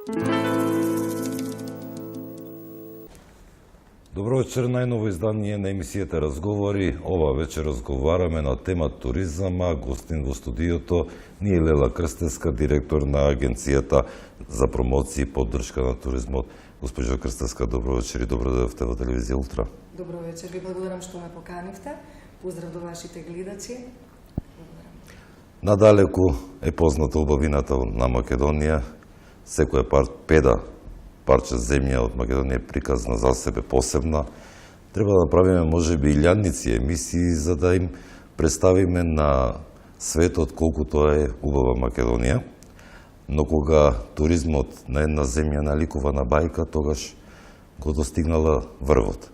Добро вечер, најново издание на емисијата Разговори. Ова вечер разговараме на тема туризама. Гостин во студиото ни е Лела Крстевска, директор на Агенцијата за промоција и поддршка на туризмот. Госпожо Крстевска, добро вечер и добро дојдовте во телевизија Ултра. Добро вечер, ви благодарам што ме поканивте. Поздрав до вашите гледачи. Надалеку е позната убавината на Македонија. Секоја парче земја од Македонија е приказна за себе посебна. Треба да правиме можеби илјадници емисии за да им представиме на светот колку тоа е убава Македонија. Но кога туризмот на една земја наликува на бајка, тогаш го достигнала врвот.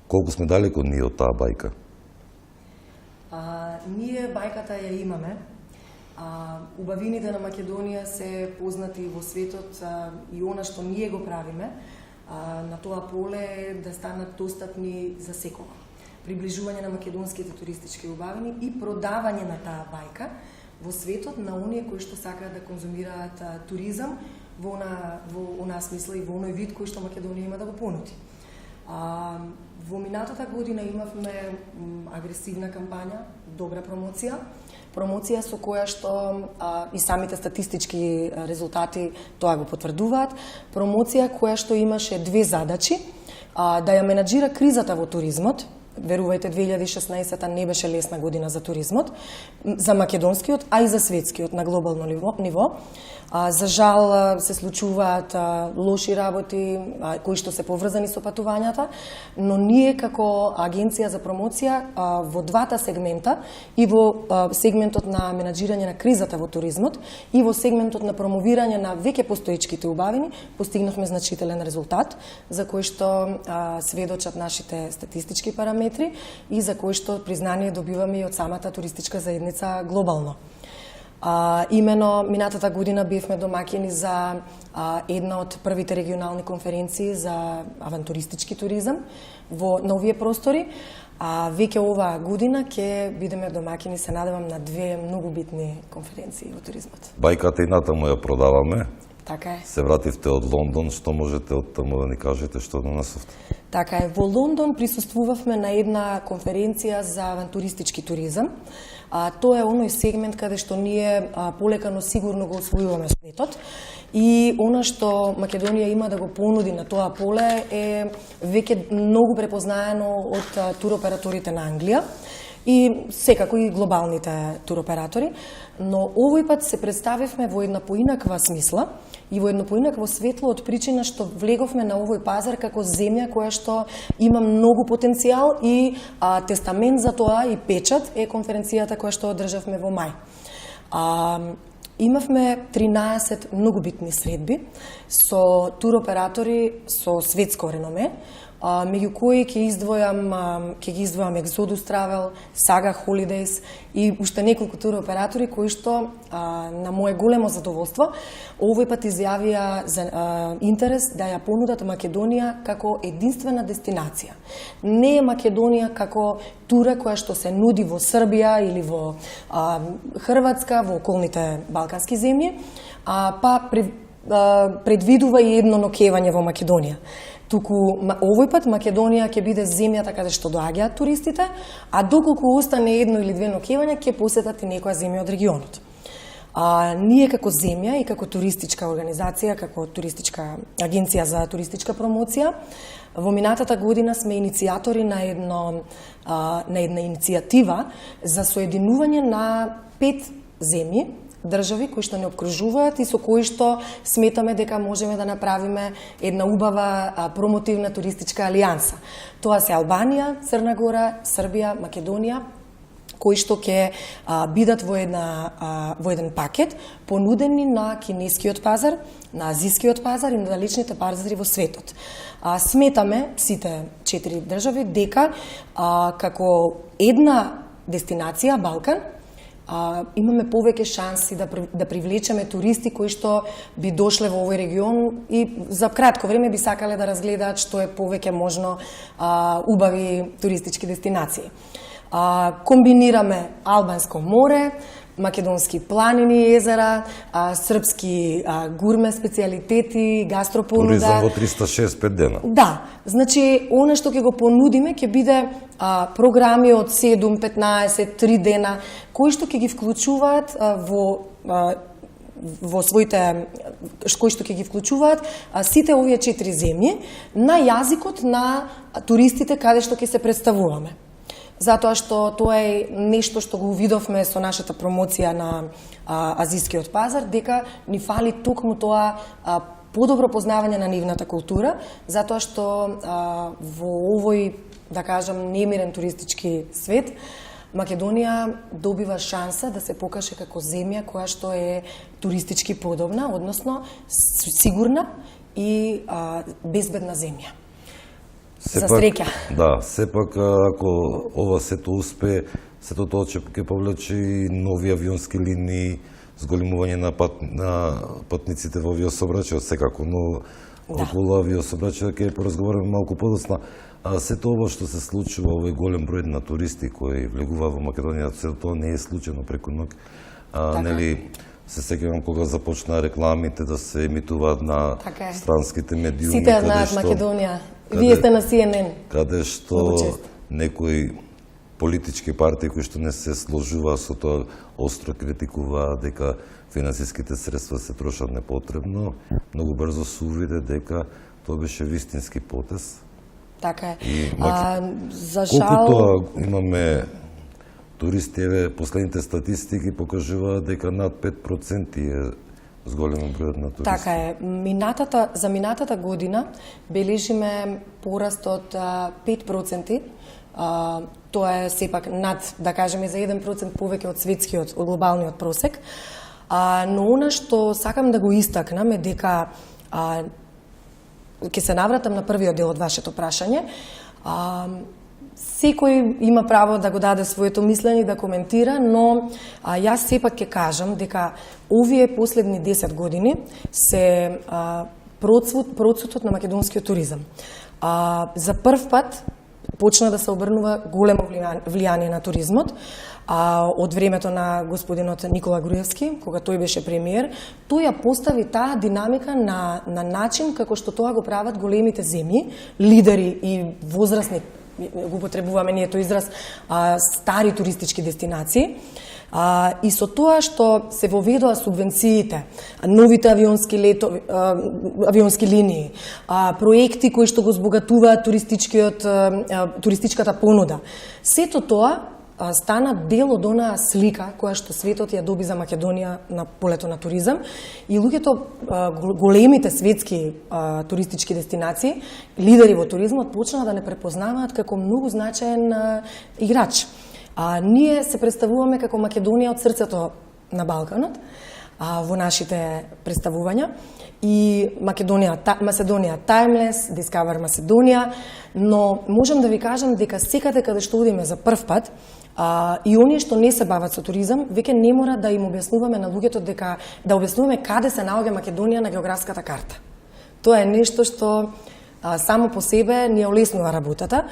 Колку сме далеко ние од таа бајка? Ние бајката ја имаме. Убавините на Македонија се познати во светот и она што ние го правиме на тоа поле е да станат достапни за секого. Приближување на македонските туристички убавини и продавање на таа бајка во светот на оние кои што сакаат да конзумираат туризам во она смисла и во оној вид кој што Македонија има да го понуди. Во минатата година имавме агресивна кампања, добра промоција со која што и самите статистички резултати тоа го потврдуваат. Промоција која што имаше две задачи: да ја менаџира кризата во туризмот. Верувајте, 2016 не беше лесна година за туризмот, за македонскиот, а и за светскиот на глобално ниво. За жал се случуваат лоши работи кои што се поврзани со патувањата, но ние како агенција за промоција во двата сегмента, и во сегментот на менаџирање на кризата во туризмот и во сегментот на промовирање на веќе постоечките убавини, постигнавме значителен резултат за кој што сведочат нашите статистички параметри и за кој што признание добиваме и од самата туристичка заедница глобално. Имено, минатата година бевме домаќини за една од првите регионални конференции за авантуристички туризам на овие простори. Веќе оваа година ќе бидеме домаќини, се надевам, на две многу битни конференции во туризмот. Бајката и натаму ја продаваме. Така е. Се вративте од Лондон, што можете од таму да ни кажете, што донесовте? Така е, во Лондон присуствувавме на една конференција за авантуристички туризам. Тоа е оној сегмент каде што ние полека но сигурно го освојуваме светот. И она што Македонија има да го понуди на тоа поле е веќе многу препознаено од туроператорите на Англија и секако и глобалните туроператори, но овој пат се представивме во една поинаква смисла и во едно поинакво светло од причина што влеговме на овој пазар како земја која што има многу потенцијал и тестамент за тоа и печат е конференцијата која што одржавме во мај. Имавме 13 многу битни средби со туроператори со светско реноме, меѓу кои ќе ги издвојам Exodus Travel, Saga Holidays и уште неколку туроператори кои што на мое големо задоволство овој пат изјавија за интерес да ја понудат Македонија како единствена дестинација. Не е Македонија како тура која што се нуди во Србија или во Хрватска, во околните балкански земји, предвидува и едно ноќевање во Македонија. Туку овој пат Македонија ќе биде земјата каде што доаѓаат туристите, а доколку остане едно или две ноќевања ќе посетат и некоја земја од регионот. Ние како земја и како туристичка организација, како туристичка агенција за туристичка промоција, во минатата година сме иницијатори на една иницијатива за соединување на 5 земји, држави кои што не обкружуваат и со кои што сметаме дека можеме да направиме една убава промотивна туристичка алијанса. Тоа се Албанија, Црна Гора, Србија, Македонија, кои што ќе бидат во еден пакет понудени на кинескиот пазар, на азискиот пазар и на далечните пазари во светот. Сметаме сите 4 држави дека како една дестинација Балкан имаме повеќе шанси да привлечеме туристи кои што би дошле во овој регион и за кратко време би сакале да разгледаат што е повеќе можно убави туристички дестинации. Комбинираме Албанско море, македонски планини и езера, српски гурме специјалитети, гастропонуда. Туризам во 365 дена. Да, значи, она што ќе го понудиме ќе биде програми од 7, 15, 3 дена, кои што ќе ги вклучуваат во своите, кои што ќе ги вклучуваат сите овие 4 земји на јазикот на туристите каде што ќе се представуваме. Затоа што тоа е нешто што го увидовме со нашата промоција на азискиот пазар, дека ни фали токму тоа подобро познавање на нивната култура, затоа што во овој, да кажам, немирен туристички свет, Македонија добива шанса да се покаже како земја која што е туристички подобна, односно сигурна и безбедна земја. За среќа. Да, сепак ако ова сето успее, сето тоа ќе повлече и нови авионски линии, зголемување на патниците во авиособраќајот секако, но околу авиособраќајот ќе поразговараме малку подоцна. А сето ова што се случува, овој голем број на туристи кои влегуваат во Македонија, сето тоа не е случајно преку ноќ. Нели, се сеќавам кога започнаа рекламите да се емитуваат на странските медиуми. Сите знаат Македонија. Вие сте на CNN. Каде што некои политички партии кои што не се сложуваат со тоа, остро критикуваат дека финансиските средства се трошат непотребно, многу брзо се увиде дека тоа беше вистински потез. Така е. За жал... Колку тоа имаме туристи, последните статистики покажуваат дека над 5% е зголемен бројот на туристи. Така е. За минатата година бележиме пораст од 5%. Тоа е сепак над, да кажеме, за 1% повеќе од светскиот, од глобалниот просек. Но она што сакам да го истакнам е дека ќе се навратам на првиот дел од вашето прашање. Секој има право да го даде своето мислење и да коментира, но јас сепак ќе кажам дека овие последни 10 години се процвутот на македонскиот туризам. За прв пат почна да се обрнува големо влијание на туризмот. Од времето на господинот Никола Груевски, кога тој беше премиер, тој ја постави таа динамика на начин како што тоа го прават големите земји, лидери и возрастни, го потребуваме ние тој израз, стари туристички дестинации. И со тоа што се воведоа субвенциите, новите авионски линии, проекти кои што го збогатуваат туристичката понуда, сето тоа стана дел од онаа слика која што светот ја доби за Македонија на полето на туризам, и луѓето, големите светски туристички дестинации, лидери во туризмот, почнаа да не препознаваат како многу значаен играч. Ние се представуваме како Македонија од срцето на Балканот во нашите представувања, и Macedonija Timeless, Discover Macedonija, но можам да ви кажам дека секаде каде што одиме за прв пат, и оние што не се бават со туризам, веќе не мора да им објаснуваме на луѓето дека да објаснуваме каде се наоѓа Македонија на географската карта. Тоа е нешто што само по себе ни олеснува работата.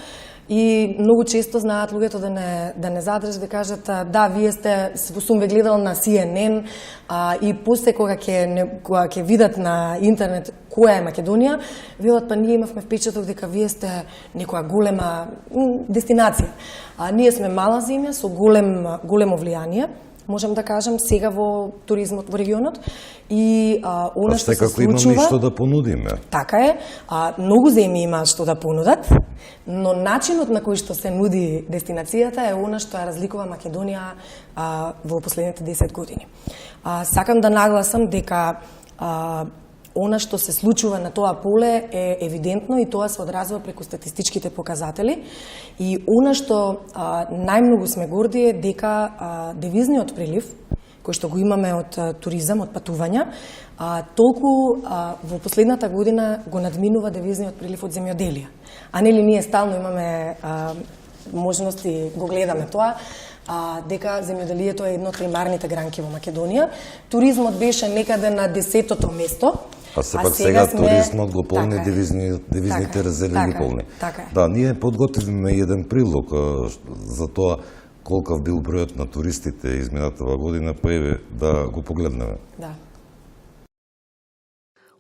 И многу често знаат луѓето да не задрж, да кажат да, вие сум ве гледал на CNN, и после кога ќе видат на интернет која е Македонија, велат па ние имавме впечаток дека вие сте некоја голема дестинација. Ние сме мала земја со големо влијание, можам да кажам, сега во туризмот во регионот, и она што се случува... Секако имаме што да понудиме. Така е, многу земји имаат што да понудат, но начинот на кој што се нуди дестинацијата е она што ја разликува Македонија во последните 10 години. Сакам да нагласам дека она што се случува на тоа поле е евидентно и тоа се одразува преку статистичките показатели, и она што најмногу сме горди е дека девизниот прилив кој што го имаме од туризам, од патувања, толку во последната година го надминува девизниот прилив од земјоделие. А нели ние стално имаме можности, го гледаме тоа, дека земјоделието е едно од примарните гранки во Македонија. Туризмот беше некаде на 10-то место. А сепак сега туризмот го полни, девизните резерви ги полни. Да, ние подготвивме еден прилог за тоа колкав бил бројот на туристите изминатава година, па еве да го погледнеме. Да.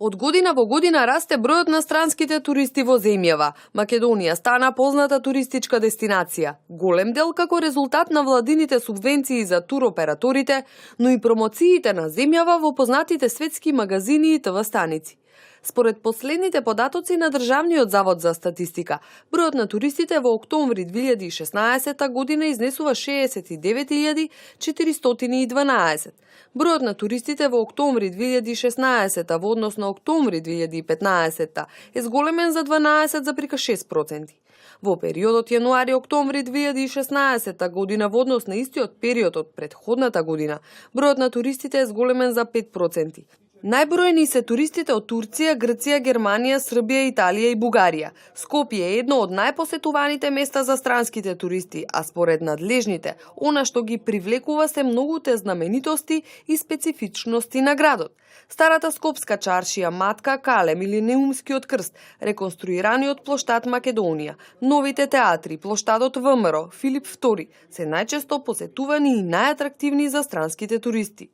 Од година во година расте бројот на странските туристи во земјава. Македонија стана позната туристичка дестинација. Голем дел како резултат на владините субвенции за туроператорите, но и промоциите на земјава во познатите светски магазини и ТВ станици. Според последните податоци на Државниот завод за статистика, бројот на туристите во октомври 2016 година изнесува 69.412. Бројот на туристите во октомври 2016 во однос на октомври 2015 е зголемен за 12,6%. Во периодот јануари-октомври 2016 година во однос на истиот период од претходната година, бројот на туристите е зголемен за 5%. Најбројни се туристите од Турција, Грција, Германија, Србија, Италија и Бугарија. Скопје е едно од најпосетуваните места за странските туристи, а според надлежните, она што ги привлекува се многуте знаменитости и специфичности на градот. Старата скопска чаршија, Матка, Калем или Неумскиот крст, реконструираниот плоштад Македонија, новите театри, плоштадот ВМРО, Филип II се најчесто посетувани и најатрактивни за странските туристи.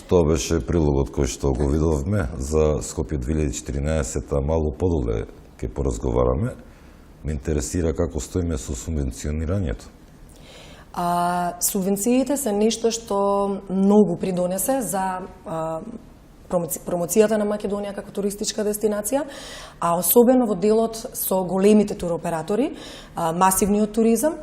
Тоа беше прилогот кој што го видовме за Скопје 2014, малку подоле ќе поразговараме. Ме интересира како стоиме со субвенционирањето. Субвенциите се нешто што многу придонесе за промоцијата на Македонија како туристичка дестинација, а особено во делот со големите туроператори, масивниот туризам.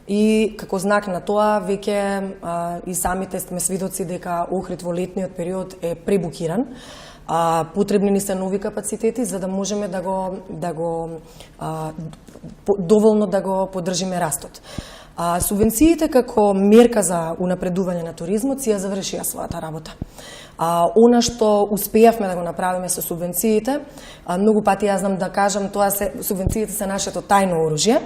И како знак на тоа, веќе и самите сме свидоци дека Охрид во летниот период е пребукиран. Потребни ни се нови капацитети за да можеме доволно да го поддржиме растот. Субвенциите како мерка за унапредување на туризмот си ја завршија својата работа. Она што успеавме да го направиме со субвенциите, многу пати јас знам да кажам, субвенциите се нашето тајно оружје.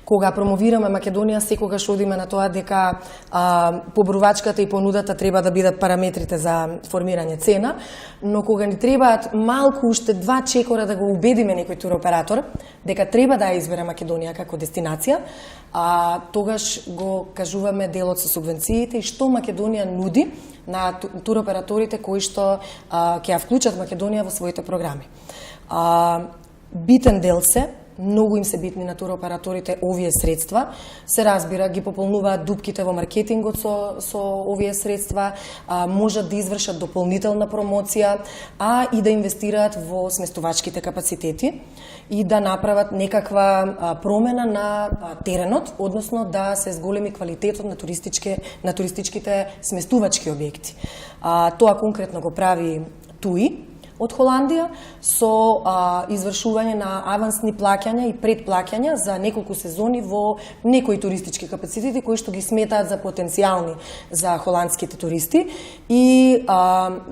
Кога промовираме Македонија, секогаш одиме на тоа дека поборувачката и понудата треба да бидат параметрите за формирање цена, но кога ни требаат малку уште 2 чекора да го убедиме некој туроператор дека треба да ја избере Македонија како дестинација, тогаш го кажуваме делот со субвенциите и што Македонија нуди на туроператорите кои што ќе ја вклучат Македонија во своите програми. Битен дел се, многу им се битни на туроператорите овие средства, се разбира, ги пополнуваат дупките во маркетингот со овие средства, можат да извршат дополнителна промоција, и да инвестираат во сместувачките капацитети и да направат некаква промена на теренот, односно да се зголеми квалитетот на туристичките сместувачки објекти. Тоа конкретно го прави ТУИ од Холандија со извршување на авансни плаќања и предплаќања за неколку сезони во некои туристички капацитети кои што ги сметаат за потенцијални за холандските туристи и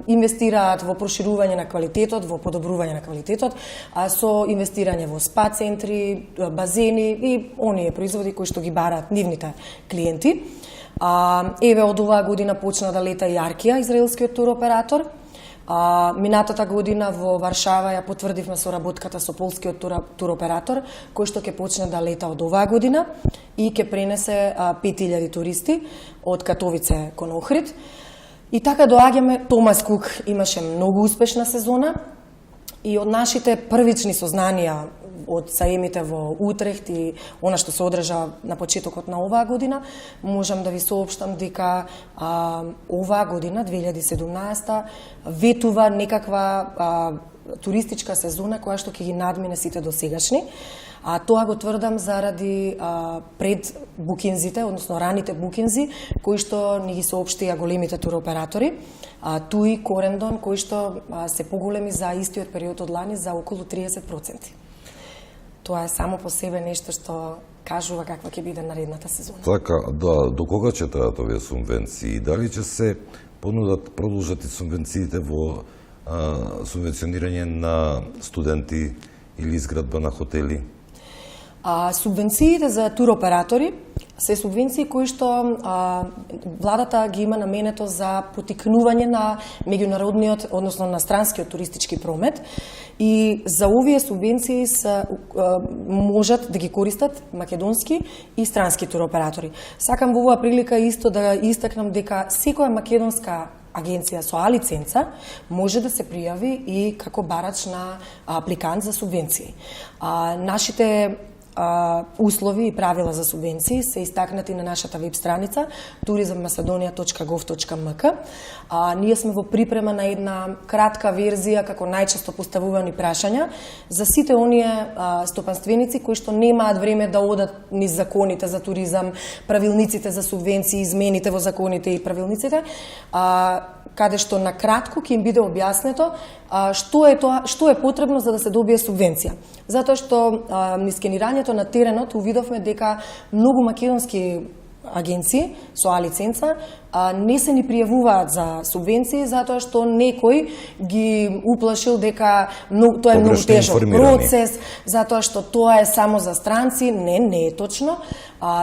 инвестираат во проширување на квалитетот, во подобрување на квалитетот, со инвестирање во спа центри, базени и оние производи кои што ги бараат нивните клиенти. Еве од оваа година почна да лета и Аркија, израелскиот туроператор. Минатата година во Варшава ја потврдивме соработката со полскиот туроператор, кој што ќе почне да лета од оваа година и ќе пренесе 5000 туристи од Катовице кон Охрид. И така доаѓаме, Томас Кук имаше многу успешна сезона и од нашите првични сознанија од саемите во Утрехт и она што се одржа на почетокот на оваа година, можам да ви соопштам дека оваа година, 2017, ветува некаква туристичка сезона која што ќе ги надмине сите досегашни. Тоа го тврдам заради пред букинзите, односно раните букинзи, кои што ни ги соопштија големите туроператори, ТУИ, Корендон, кои што се поголеми за истиот период од лани за околу 30%. Тоа е само по себе нешто што кажува каква ќе биде наредната сезона. Така, до кога ќе траат овие субвенции? Дали ќе се продолжат и субвенциите во субвенционирање на студенти или изградба на хотели? Субвенциите за туроператори се субвенции кои што владата ги има наменето за потикнување на меѓународниот, односно на странскиот туристички промет, и за овие субвенции можат да ги користат македонски и странски туроператори. Сакам во оваа прилика исто да истакнам дека секоја македонска агенција со А лиценца може да се пријави и како барач на апликант за субвенции. Нашите услови и правила за субвенции се истакнати на нашата веб страница turizammacedonia.gov.mk. Ние сме во припрема на една кратка верзија како најчесто поставувани прашања за сите оние стопанственици кои што немаат време да одат низ законите за туризам, правилниците за субвенции, измените во законите и правилниците, каде што на кратко ќе им биде објаснето што е потребно за да се добие субвенција. Затоа што низ скенирањето на теренот увидовме дека многу македонски агенции со А лиценца не се ни пријавуваат за субвенции затоа што некој ги уплашил дека тоа е многу тежок процес, затоа што тоа е само за странци. Не е точно.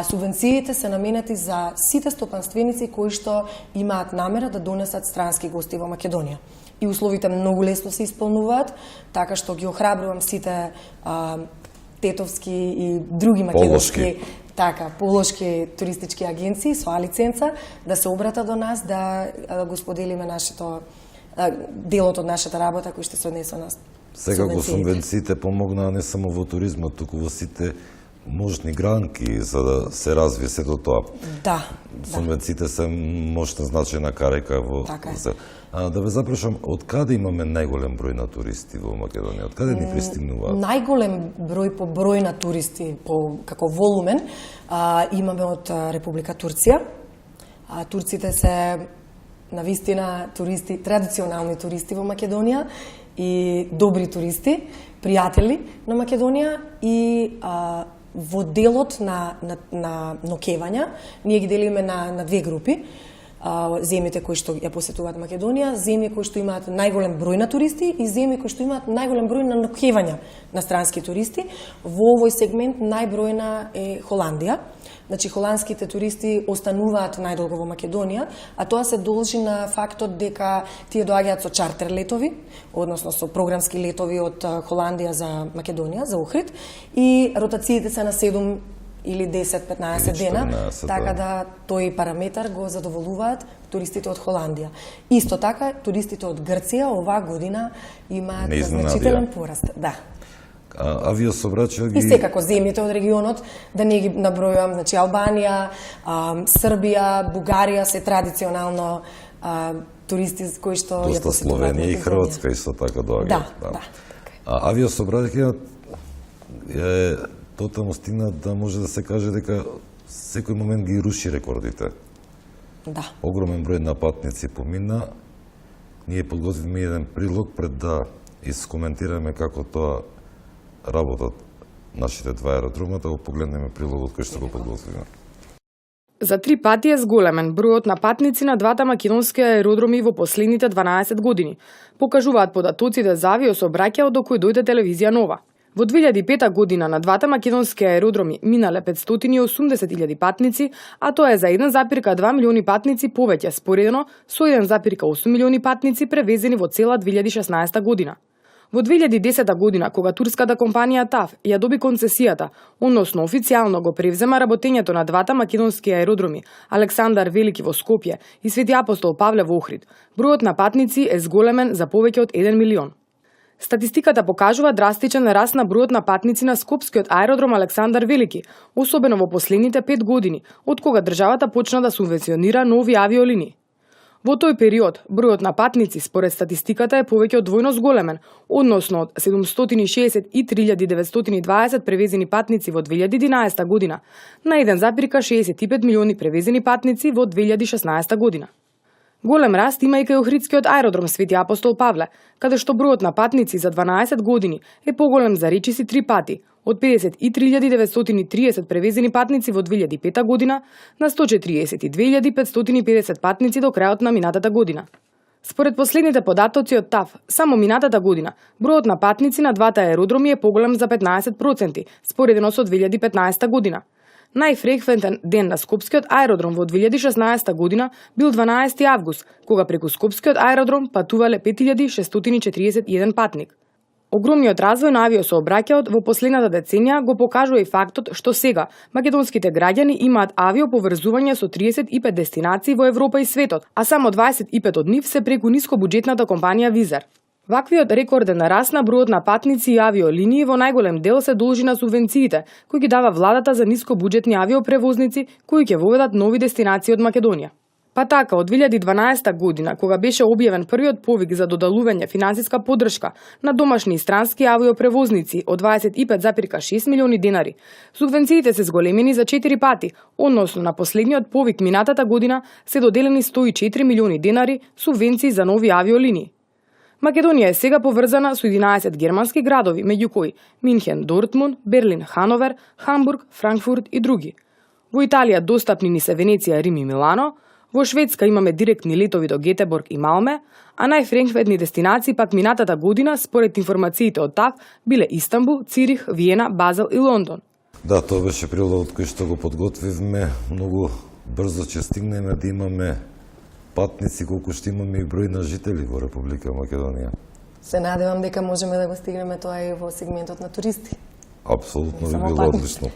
Субвенциите се наменети за сите стопанственици кои што имаат намера да донесат странски гости во Македонија. И условите многу лесно се исполнуваат, така што ги охрабрувам сите тетовски и други македонски полошки туристички агенции со А лиценца да се обратат до нас, да го споделиме делот од нашата работа кој што се однесе на Секако субвенциите помогнаа не само во туризмот, туку во сите можни гранки за да се развие сето тоа. Да. Субвенциите се мощна значајна карака во Да ве запрашам, од каде имаме најголем број на туристи во Македонија? Од каде ни пристигнуваат? Најголем број по број на туристи, како волумен, имаме од Република Турција. Турците се навистина туристи, традиционални туристи во Македонија и добри туристи, пријатели на Македонија, и во делот на ноќевања ние ги делиме на две групи. Земјите кои што ја посетуваат Македонија, земји кои што имаат најголем број на туристи и земји кои што имаат најголем број на ноќевања на странски туристи. Во овој сегмент најбројна е Холандија. Значи, холандските туристи остануваат најдолго во Македонија, а тоа се должи на фактот дека тие доаѓаат со чартер летови, односно со програмски летови од Холандија за Македонија, за Охрид, и ротациите се на 7 или 10-15 дена, така да тој параметар го задоволуваат туристите од Холандија. Исто така, туристите од Грција оваа година имаат значителен пораст. Да. Авиосообраќај ги... И секако земјите од регионот, да не ги набројувам, значи Албанија, Србија, Бугарија се традиционално туристи кои што ја посетуваат. Словенија и Хрватска исто така доаѓаат. Да. Авиосообраќајот е тотално стигна да може да се каже дека секој момент ги руши рекордите. Да. Огромен број на патници помина. Ние подготвивме еден прилог пред да искоментираме како тоа работат нашите два аеродрома, да го погледнеме прилогот кој што го подготвиме. За 3 пати е зголемен бројот на патници на двата македонски аеродроми во последните 12 години, покажуваат податоците за авиосообраќај до кој дојде телевизија Нова. Во 2005 година на двата македонски аеродроми минале 580.000 патници, а тоа е за 1,2 милиони патници повеќе споредено со 1,8 милиони патници превезени во цела 2016 година. Во 2010 година, кога турската компанија ТАФ ја доби концесијата, односно официјално го превзема работењето на двата македонски аеродроми Александар Велики во Скопје и Свети Апостол Павле во Охрид, бројот на патници е зголемен за повеќе од 1 милион. Статистиката покажува драстичен раст на бројот на патници на скопскиот аеродром Александар Велики, особено во последните 5 години, од кога државата почна да субвенционира нови авиолинии. Во тој период, бројот на патници според статистиката е повеќе од двојно зголемен, односно од 763.920 превезени патници во 2011 година на 1,65 милиони превезени патници во 2016 година. Голем раст има и кај Охридскиот аеродром Свети Апостол Павле, каде што бројот на патници за 12 години е поголем за речиси 3 пати, од 53.930 превезени патници во 2005 година на 142.550 патници до крајот на минатата година. Според последните податоци од ТАФ, само минатата година, бројот на патници на двата аеродроми е поголем за 15%, споредено со 2015 година. Најфреквентен ден на Скопскиот аеродром во 2016 година бил 12 август, кога преку Скопскиот аеродром патувале 5641 патник. Огромниот развој на авиосообраќајот во последната деценија го покажува и фактот што сега македонските граѓани имаат авиоповрзување со 35 дестинации во Европа и светот, а само 25 од нив се преку нискобуџетната компанија Визар. Ваквиот рекорден раст на бројот на патници и авиолинии во најголем дел се должи на субвенциите кои ги дава владата за нискобуџетни авиопревозници кои ќе воведат нови дестинации од Македонија. Па така, од 2012 година, кога беше објавен првиот повик за додалување финансиска поддршка на домашни и странски авиопревозници од 25,6 милиони денари, субвенциите се зголемени за 4 пати, односно на последниот повик минатата година се доделени 104 милиони денари субвенции за нови авиолинии. Македонија е сега поврзана со 11 германски градови, меѓу кои Минхен, Дортмунд, Берлин, Хановер, Хамбург, Франкфурт и други. Во Италија достапни ни се Венеција, Рим и Милано. Во Шведска имаме директни летови до Гетеборг и Малме, а најфреквентни дестинации пак минатата година, според информациите од ТАФ, биле Истанбул, Цирих, Виена, Базел и Лондон. Да, тоа беше прилогот кој што го подготвивме. Многу брзо ќе стигнеме да имаме патници колку што имаме и број на жители во Република Македонија. Се надевам дека можеме да го стигнеме тоа и во сегментот на туристи. Апсолутно би било одлично.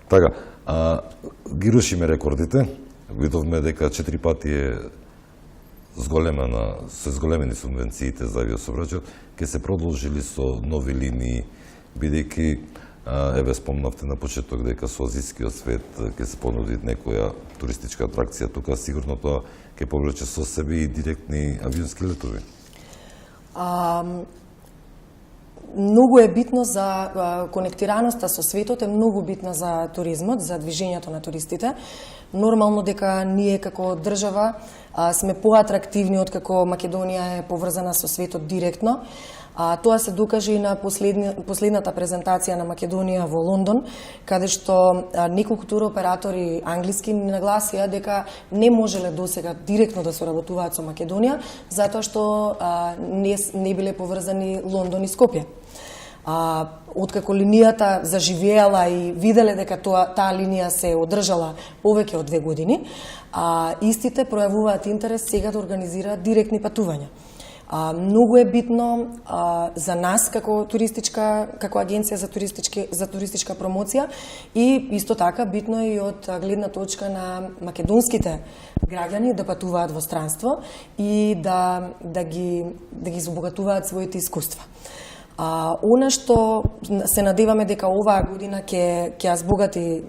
Така, ги рушиме рекордите. Видовме дека 4 пати е се зголемени субвенциите за авиосообраќајот, ќе се продолжили со нови линии, бидејќи еве спомнавте на почеток дека со азискиот свет ќе се понуди некоја туристичка атракција тука, сигурно тоа ќе повлече со себе и директни авионски летови. Многу е битно за конектираноста со светот, е многу битна за туризмот, за движењето на туристите. Нормално дека ние како држава сме поатрактивни од како Македонија е поврзана со светот директно. Тоа се докаже и на последната презентација на Македонија во Лондон, каде што неколку туроператори англиски ни нагласија дека не можеле досега директно да соработуваат со Македонија, затоа што не биле поврзани Лондон и Скопје. Откако линијата заживеала и виделе дека таа линија се одржала повеќе од 2 години, истите пројавуваат интерес сега да организираат директни патувања. Многу е битно за нас како агенција за туристичка промоција и исто така битно е и од гледна точка на македонските граѓани да патуваат во странство и да ги забогатуваат своите искуства. Она што се надеваме дека оваа година ќе ја збогати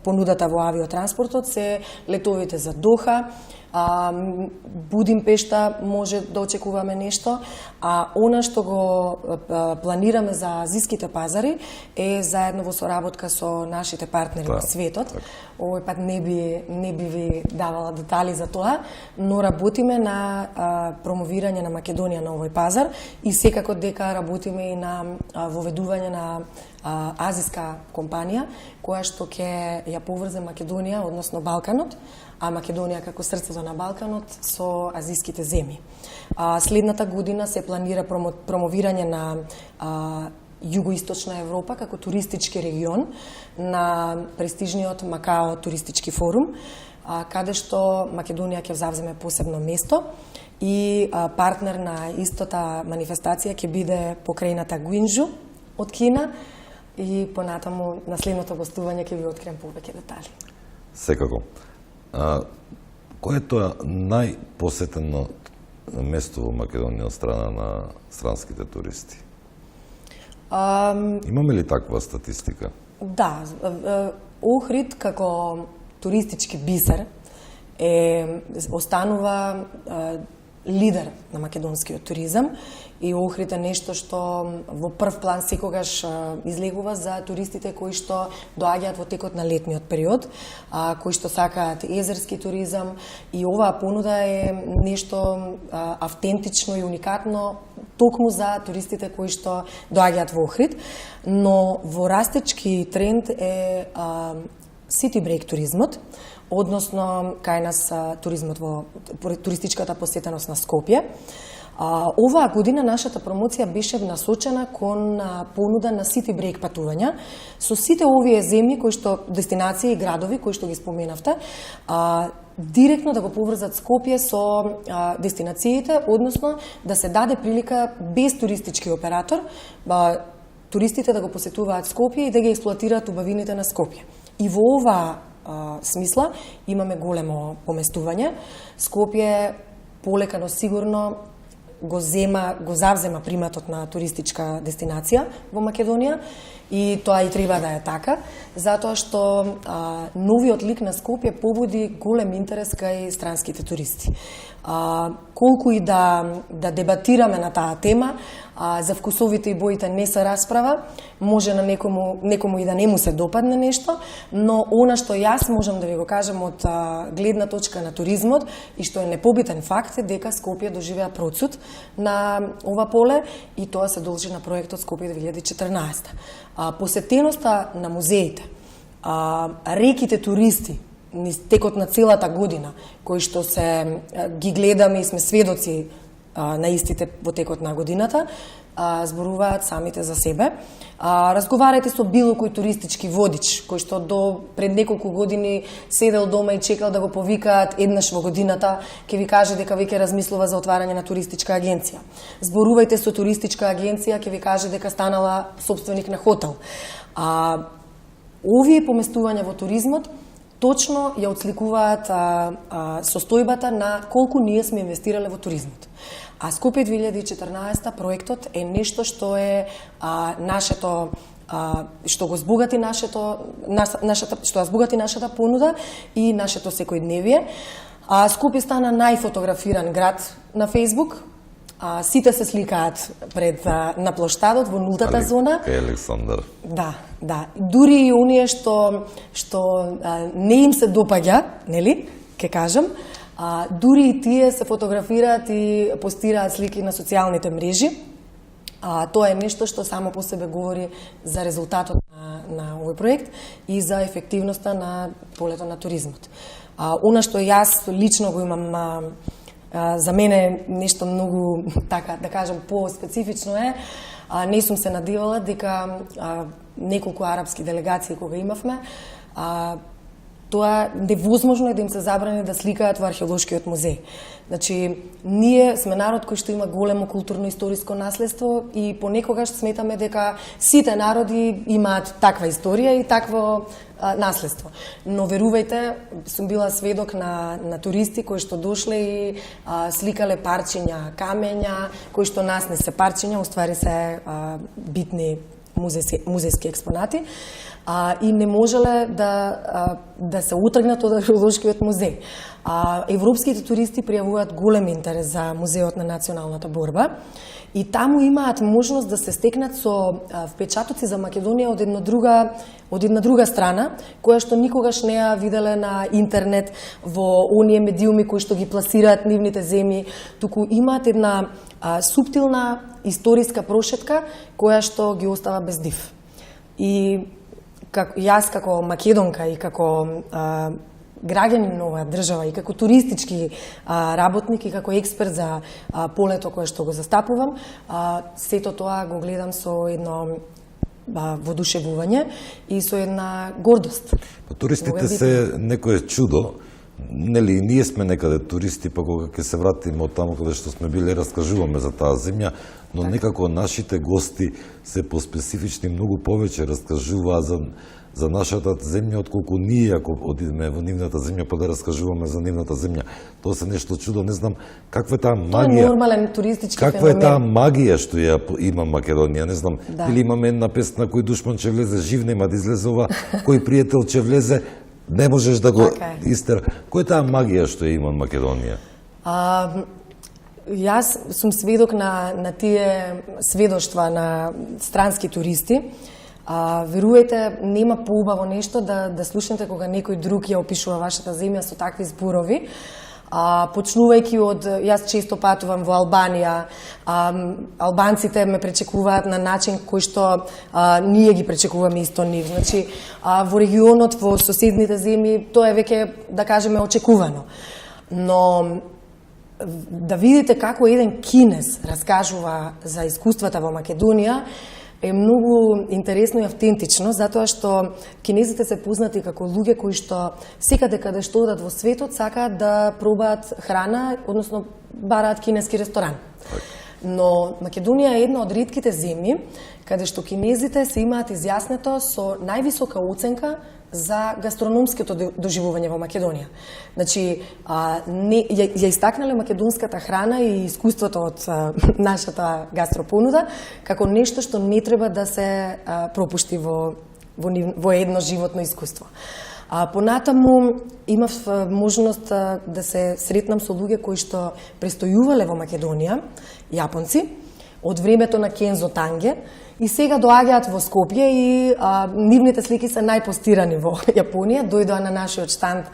понудата во авиотранспортот се летовите за Доха, Будимпешта може да очекуваме нешто, а она што го планираме за азиските пазари е заедно во соработка со нашите партнери во светот. Овој пат не би ви давала детали за тоа, но работиме на промовирање на Македонија на овој пазар и секако дека работиме и на воведување на азиска компанија која што ќе ја поврзе Македонија, односно Балканот, а Македонија како срцето на Балканот со азиските земји. Следната година се планира промовирање на Југоисточна Европа како туристички регион на престижниот Макао туристички форум, каде што Македонија ќе завземе посебно место и партнер на истата манифестација ќе биде покрајната Гуинџу од Кина и понатаму на следното гостување ќе ви открием повеќе детали. Секако. Кој е тоа најпосетено место во Македонија од страна на странските туристи? Имаме ли таква статистика? Да, Охрид како туристички бисер останува лидер на македонскиот туризам и Охрид е нешто што во прв план секогаш излегува за туристите кои што доаѓаат во текот на летниот период, кои што сакаат езерски туризам и оваа понуда е нешто автентично и уникатно токму за туристите кои што доаѓаат во Охрид, но во растечки тренд е City Break туризмот, односно кај нас туризмот во туристичката посетеност на Скопје. Оваа година нашата промоција беше насочена кон понуда на сити брейк патувања со сите овие земји кои што дестинации и градови кои што ги споменавте, директно да го поврзат Скопје со дестинациите, односно да се даде прилика без туристички оператор туристите да го посетуваат Скопје и да ги експлоатираат убавините на Скопје. И во оваа смисла имаме големо поместување. Скопје полека но сигурно го завзема приматот на туристичка дестинација во Македонија и тоа и треба да е така, затоа што новиот лик на Скопје побуди голем интерес кај странските туристи. Колку и да дебатираме на таа тема, за вкусовите и боите не се расправа, може на некому и да не му се допадне нешто, но она што јас можам да ви го кажам од гледна точка на туризмот и што е непобитен факт е дека Скопје доживеа процут на ова поле и тоа се должи на проектот Скопје 2014. Посетеноста на музеите, реките туристи низ текот на целата година, кои што се ги гледаме и сме сведоци на истите во текот на годината, зборуваат самите за себе. Разговарајте со било кој туристички водич, кој што до пред неколку години седел дома и чекал да го повикаат еднаш во годината, ќе ви каже дека веќе размислува за отварање на туристичка агенција. Зборувајте со туристичка агенција, ќе ви каже дека станала собственик на хотел. Овие поместувања во туризмот точно ја отсликуваат состојбата на колку ние сме инвестирале во туризмот. А Скопје 2014 проектот е нешто што е нашето што го збогати што ја збогати нашата понуда и нашето секојдневие. Скопје стана најфотографиран град на Facebook. Сите се сликаат пред на плоштадот во нултата зона. Александар. Да. Дури и оние што не им се допаѓа, нели, ке кажам, дури и тие се фотографираат и постираат слики на социјалните мрежи. Тоа е нешто што само по себе говори за резултатот на овој проект и за ефективноста на полето на туризмот. Она што јас лично го имам за мене нешто многу, така да кажам, по-специфично е, не сум се надевала дека неколку арапски делегации кога имавме, тоа невозможно е да им се забрани да сликаат во археолошкиот музеј. Значи, ние сме народ кој што има големо културно-историско наследство и понекогаш сметаме дека сите народи имаат таква историја и такво наследство. Но верувајте, сум била сведок на туристи кои што дошле и сликале парчиња, камења, кои што нас не се парчиња, уствари се битни музејски експонати, и не можеле да се утргнат од археолошкиот музеј. Европските туристи пријавуваат голем интерес за музеот на националната борба и таму имаат можност да се стекнат со впечатоци за Македонија од една друга страна, која што никогаш не ја виделе на интернет во оние медиуми кои што ги пласираат нивните земји, туку имаат една суптилна историска прошетка која што ги остава без див. И јас како македонка и како граѓанин на оваа држава и како туристички работник и како експерт за полето кое што го застапувам, сето тоа го гледам со едно воодушевување и со една гордост. Туристите се некое чудо. Нели, ние сме некаде туристи, па кога ќе се вратиме од таму каде што сме биле, раскажуваме за таа земја, но некако нашите гости се поспецифични, многу повеќе раскажуваат за нашата земја, отколку ние, ако одиме во нивната земја, па да раскажуваме за нивната земја. Тоа се нешто чудо, не знам каква е таа магија. Тоа е нормален туристички феномен. Каква е таа магија што ја има Македонија, не знам. Или имаме една песна, кој душман ќе влезе, жив нема да излезе ова, кој пријател ќе влезе, не можеш да го истера. Кој е таа магија што ја има Македонија? Јас сум сведок на тие сведоштва на странски туристи. Верувајте, нема поубаво нешто да слушнете кога некој друг ја опишува вашата земја со такви зборови. почнувајќи од, јас често патувам во Албанија, албанците ме пречекуваат на начин кој што ние ги пречекуваме исто нив. Значи, во регионот, во соседните земји, тоа е веќе, да кажеме, очекувано. Но да видите како еден кинез раскажува за искуствата во Македонија е многу интересно и автентично, затоа што кинезите се познати како луѓе кои што секаде каде што одат во светот сакаат да пробаат храна, односно бараат кинески ресторан. Но Македонија е една од ретките земји каде што кинезите се имаат изјаснето со највисока оценка за гастрономското доживување во Македонија. Значи, ја истакнале македонската храна и искуството од нашата гастропонуда како нешто што не треба да се пропушти во едно животно искуство. Понатаму имав можност да се сретнам со луѓе кои што престојувале во Македонија, јапонци, од времето на Кензо Танге, и сега доаѓаат во Скопје и нивните слики се најпостирани во Јапонија, дојдоа на нашиот штанд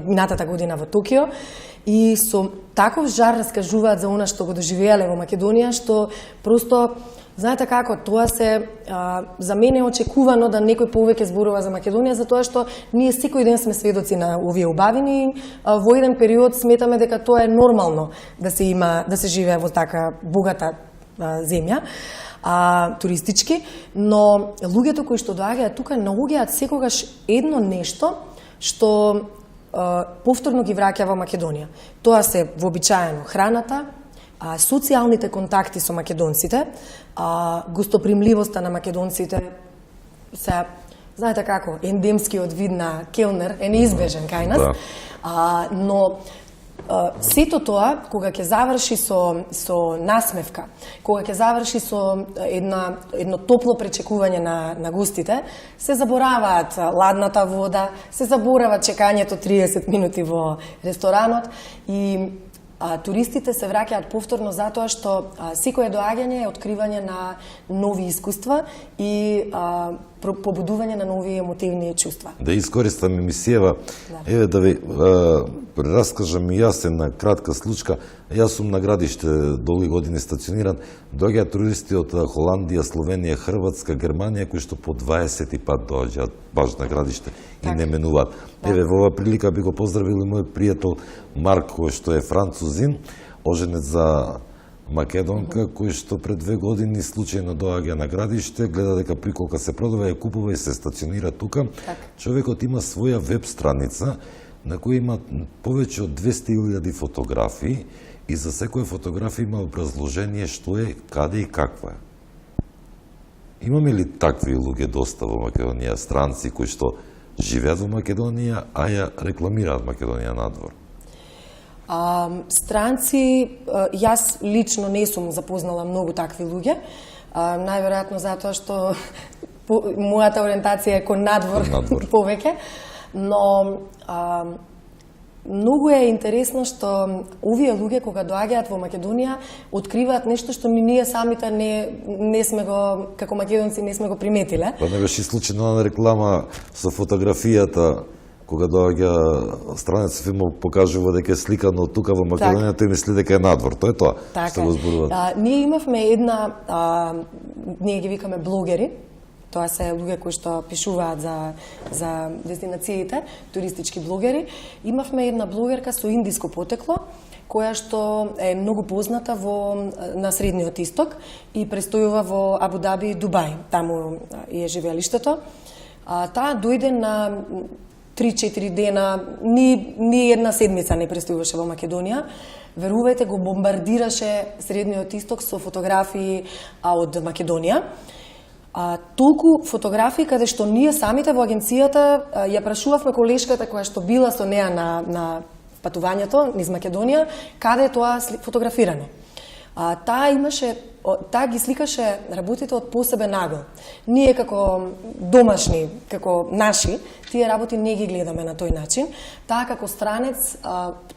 минатата година во Токио и со таков жар раскажуваат за она што го доживеале во Македонија, што просто, знаете како, тоа се за мене е очекувано да некој повеќе зборува за Македонија, затоа што ние секој ден сме сведоци на овие убавини и во еден период сметаме дека тоа е нормално да се живее во така богата земја, туристички, но луѓето кои што доаѓаат тука наоѓаат секогаш едно нешто што повторно ги враќа во Македонија. Тоа се вообичаено храната, социјалните контакти со македонците, гостопримливоста на македонците, се, знаете како, ендемскиот вид на келнер е неизбежен кај нас, но сето тоа, кога ќе заврши со насмевка, кога ќе заврши со едно топло пречекување на гостите, се забораваат ладната вода, се заборава чекањето 30 минути во ресторанот и туристите се враќаат повторно затоа што секое доаѓање е откривање на нови искуства и побудување на нови емотивни чувства. Да искористам емисијава, еве да ви раскажам и јас една кратка случка. Јас сум на градиште долги години стациониран, доаѓаат туристи од Холандија, Словенија, Хрватска, Германија, кои што по 20 пат доаѓаат баш на градиште и не менуваат. Еве, во оваа прилика би го поздравил и мојот пријател Марк, кој што е французин, оженет за македонка, кој што пред 2 години случајно доаѓа на градиште, гледа дека приколка се продава, ја купува и се стационира тука. Човекот има своја веб страница на која има повеќе од 200.000 фотографии и за секоја фотографија има образложение што е, каде и каква е. Имаме ли такви луѓе доста во Македонија, странци кои што живеат во Македонија, а ја рекламираат Македонија надвор? Странци, јас лично не сум запознала многу такви луѓе, најверојатно затоа што мојата ориентација е кон надвор повеќе, но многу е интересно што овие луѓе кога доаѓаат во Македонија откриваат нешто што ние самите не сме го, како македонци не сме го приметиле. Па не беше случајно на реклама со фотографијата кога доаѓа странец филмов покажува дека е сликано тука во Македонија, тој мисли дека е надвор. Тоа е тоа што го зборуваат. Ние имавме една, ние ги викаме блогери. Тоа се луѓе кои што пишуваат за дестинациите, туристички блогери. Имавме една блогерка со индиско потекло, која што е многу позната на Средниот Исток и престојува во Абу Даби и Дубај. Таму е живеелиштето. Таа дојде на 3-4 дена, ни една седмица не престојуваше во Македонија. Верувајте, го бомбардираше Средниот Исток со фотографии од Македонија. Толку фотографии каде што ние самите во агенцијата ја прашувавме колешката која што била со неа на патувањето низ Македонија, каде е тоа фотографирано. Таа ги сликаше работите од посебен агол. Ние како домашни, како наши, тие работи не ги гледаме на тој начин. Таа како странец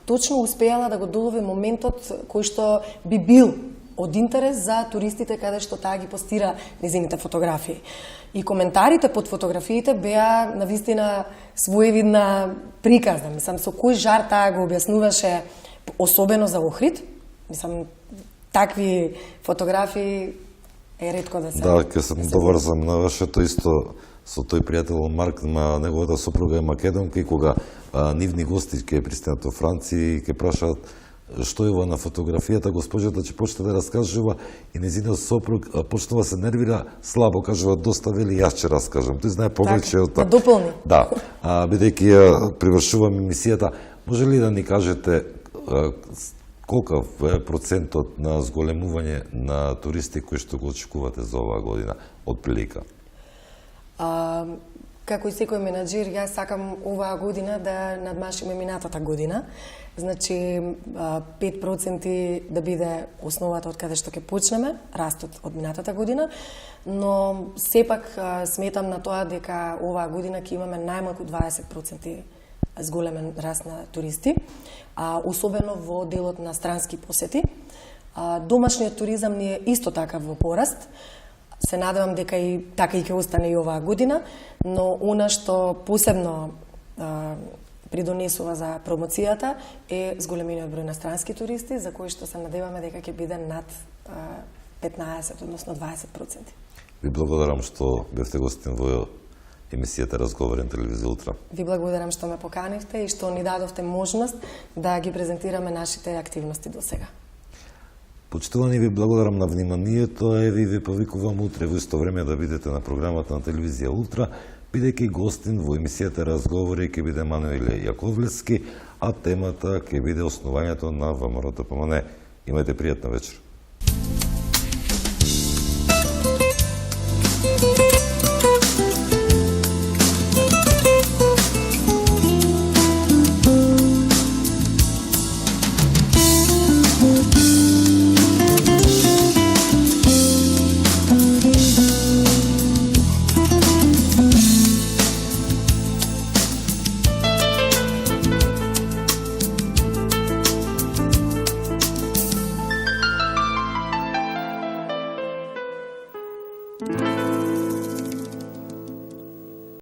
точно успеала да го долови моментот кој што би бил од интерес за туристите каде што таа ги постира незините фотографии. И коментарите под фотографиите беа навистина своевидна приказна. Мислам, со кој жар таа го објаснуваше, особено за Охрид. Мислам, такви фотографии е ретко да се... Да, ке се доврзам на вашето исто со тој пријател Марк, неговата сопруга е македонка и кога нивни гости ќе пристигнат во Франција и ќе прашаат што е ова на фотографијата, госпожата ќе почне да раскажува и незиниот сопруг почнува се нервира, слабо кажува, доста вели, јас ќе раскажам. Тој знае повеќе од да дополни. Да, бидејќи ја привршуваме емисијата, може ли да ни кажете колкав е процентот на зголемување на туристи кои што го очекувате за оваа година, од прилика? Како и секој менаџер, јас сакам оваа година да надмашиме минатата година. Значи, 5% да биде основата од каде што ќе почнеме, растот од минатата година, но сепак сметам на тоа дека оваа година ќе имаме најмалку 20% зголемен раст на туристи, особено во делот на странски посети. Домашниот туризам ни е исто така во пораст. Се надевам дека и така и ќе остане и оваа година, но она што посебно придонесува за промоцијата е зголемениот број на странски туристи, за кои што се надеваме дека ќе биде над 15, односно 20%. Ви благодарам што бевте гостин во емисијата Разговори на телевизија Утра. Ви благодарам што ме поканивте и што ни дадовте можност да ги презентираме нашите активности до сега. Почитувани, ви благодарам на вниманието, ви повикувам утре во исто време да бидете на програмата на телевизија Утра, бидејќи гостин во емисијата Разговори ќе биде Мануеле Јаковлевски, а темата ќе биде основањето на ВМРО ДПМН. Имајте пријатна вечер.